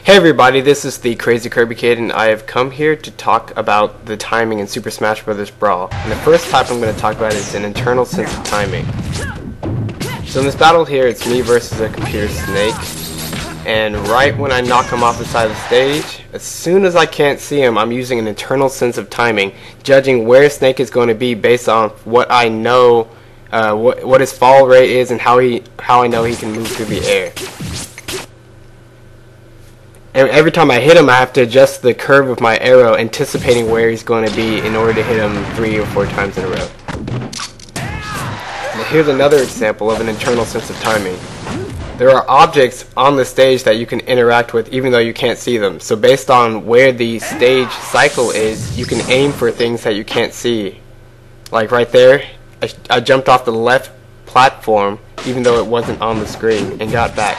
Hey everybody, this is the Crazy Kirby Kid, and I have come here to talk about the timing in Super Smash Bros. Brawl. And the first type I'm going to talk about is an internal sense of timing. So in this battle here, it's me versus a computer Snake, and right when I knock him off the side of the stage, as soon as I can't see him, I'm using an internal sense of timing, judging where Snake is going to be based on what I know, what his fall rate is, and how I know he can move through the air. And every time I hit him, I have to adjust the curve of my arrow, anticipating where he's going to be in order to hit him 3 or 4 times in a row. Now here's another example of an internal sense of timing. There are objects on the stage that you can interact with even though you can't see them. So based on where the stage cycle is, you can aim for things that you can't see. Like right there, I jumped off the left platform even though it wasn't on the screen and got back.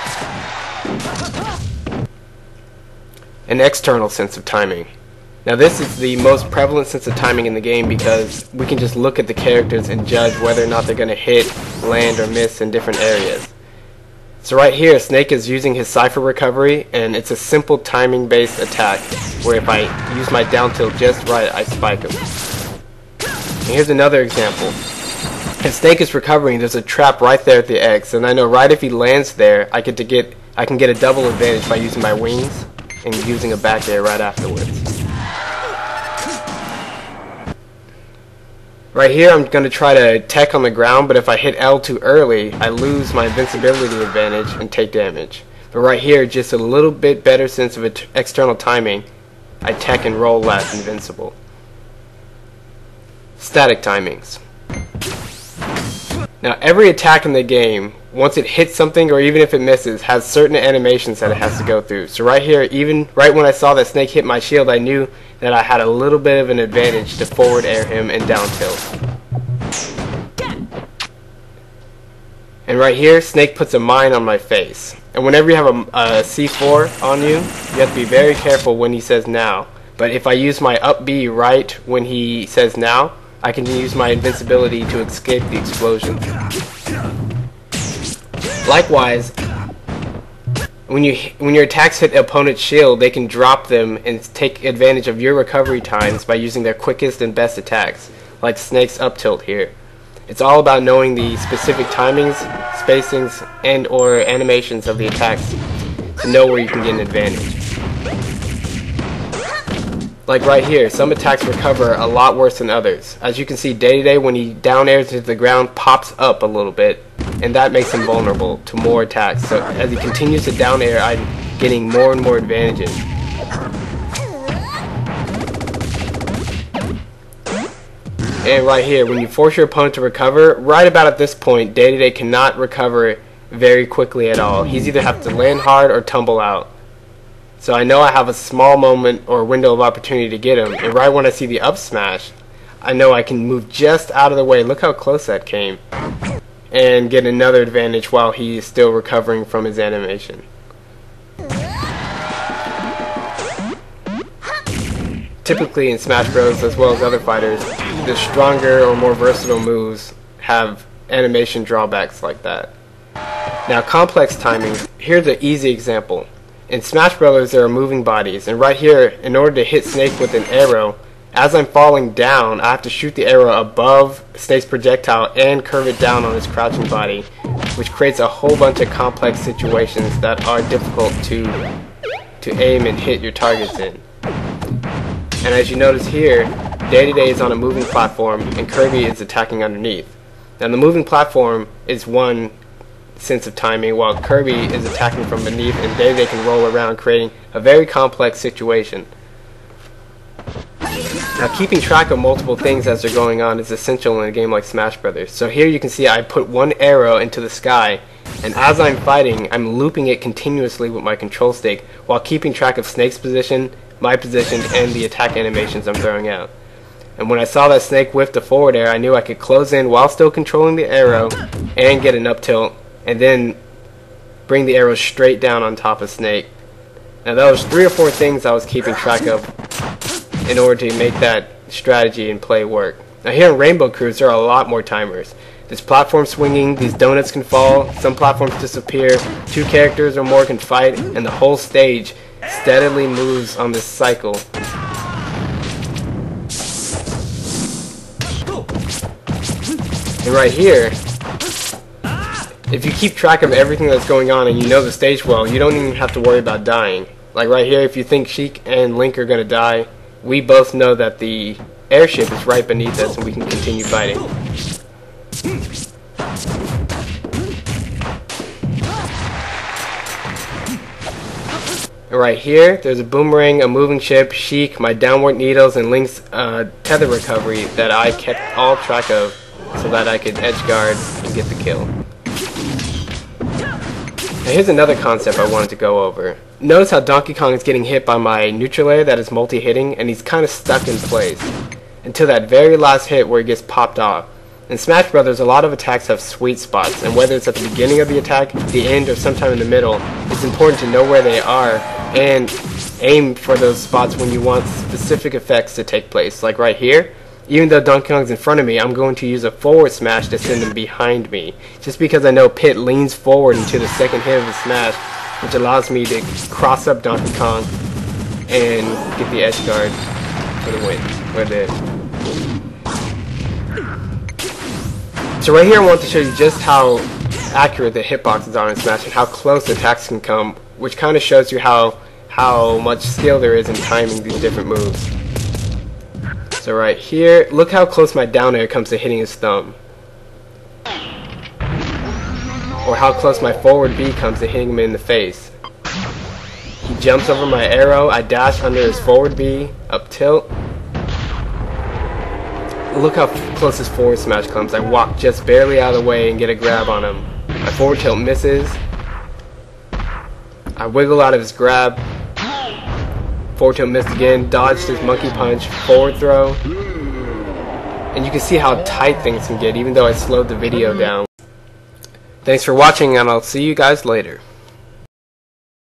An external sense of timing. Now this is the most prevalent sense of timing in the game because we can just look at the characters and judge whether or not they're going to hit, land, or miss in different areas. So right here, Snake is using his Cypher recovery, and it's a simple timing based attack where if I use my down tilt just right, I spike him. And here's another example. If Snake is recovering, there's a trap right there at the X, and I know right if he lands there, I can get a double advantage by using my wings and using a back air right afterwards. Right here I'm going to try to tech on the ground, but if I hit L too early, I lose my invincibility advantage and take damage. But right here, just a little bit better sense of external timing, I tech and roll left invincible. Static timings. Now every attack in the game, once it hits something or even if it misses, has certain animations that it has to go through. So right here, even right when I saw that Snake hit my shield, I knew that I had a little bit of an advantage to forward air him and down tilt. And right here, Snake puts a mine on my face. And whenever you have a C4 on you, you have to be very careful when he says now. But if I use my up B right when he says now, I can use my invincibility to escape the explosion. Likewise, when your attacks hit the opponent's shield, they can drop them and take advantage of your recovery times by using their quickest and best attacks, like Snake's up tilt here. It's all about knowing the specific timings, spacings, and or animations of the attacks to know where you can get an advantage. Like right here, some attacks recover a lot worse than others. As you can see, Day-to-Day, when he down airs into the ground, pops up a little bit, and that makes him vulnerable to more attacks. So as he continues to down air, I'm getting more and more advantages. And right here, when you force your opponent to recover, right about at this point, Day-to-Day cannot recover very quickly at all. He's either have to land hard or tumble out. So I know I have a small moment or window of opportunity to get him, and right when I see the up smash, I know I can move just out of the way. Look how close that came. And get another advantage while he is still recovering from his animation. Typically in Smash Bros, as well as other fighters, the stronger or more versatile moves have animation drawbacks like that. Now complex timing, here's an easy example. In Smash Bros there are moving bodies, and right here, in order to hit Snake with an arrow, as I'm falling down, I have to shoot the arrow above Snake's projectile and curve it down on his crouching body, which creates a whole bunch of complex situations that are difficult to aim and hit your targets in. And as you notice here, Day-to-Day is on a moving platform and Kirby is attacking underneath. Now the moving platform is one sense of timing, while Kirby is attacking from beneath, and Day-to-Day can roll around, creating a very complex situation. Now keeping track of multiple things as they're going on is essential in a game like Smash Brothers. So here you can see I put one arrow into the sky, and as I'm fighting, I'm looping it continuously with my control stick while keeping track of Snake's position, my position, and the attack animations I'm throwing out. And when I saw that Snake whiffed a forward air, I knew I could close in while still controlling the arrow and get an up tilt, and then bring the arrow straight down on top of Snake. Now that was 3 or 4 things I was keeping track of in order to make that strategy and play work. Now here in Rainbow Cruise there are a lot more timers. There's platform swinging, these donuts can fall, some platforms disappear, 2 characters or more can fight, and the whole stage steadily moves on this cycle. And right here, if you keep track of everything that's going on and you know the stage well, you don't even have to worry about dying. Like right here, if you think Sheik and Link are going to die, we both know that the airship is right beneath us and we can continue fighting. And right here, there's a boomerang, a moving ship, Sheik, my downward needles, and Link's tether recovery that I kept all track of so that I could edge guard and get the kill. Now here's another concept I wanted to go over. Notice how Donkey Kong is getting hit by my neutral air that is multi-hitting, and he's kind of stuck in place until that very last hit where he gets popped off. In Smash Brothers, a lot of attacks have sweet spots, and whether it's at the beginning of the attack, the end, or sometime in the middle, it's important to know where they are and aim for those spots when you want specific effects to take place. Like right here, even though Donkey Kong's in front of me, I'm going to use a forward smash to send him behind me, just because I know Pit leans forward into the second hit of the smash, which allows me to cross up Donkey Kong and get the edge guard for the win. So right here I want to show you just how accurate the hitboxes are in Smash and how close attacks can come, which kind of shows you how much skill there is in timing these different moves. So right here, look how close my down air comes to hitting his thumb. Or how close my forward B comes to hitting him in the face. He jumps over my arrow, I dash under his forward B, up tilt. Look how close his forward smash comes. I walk just barely out of the way and get a grab on him. My forward tilt misses. I wiggle out of his grab. Forward tilt missed again, dodged his monkey punch, forward throw. And you can see how tight things can get even though I slowed the video down. Thanks for watching, and I'll see you guys later.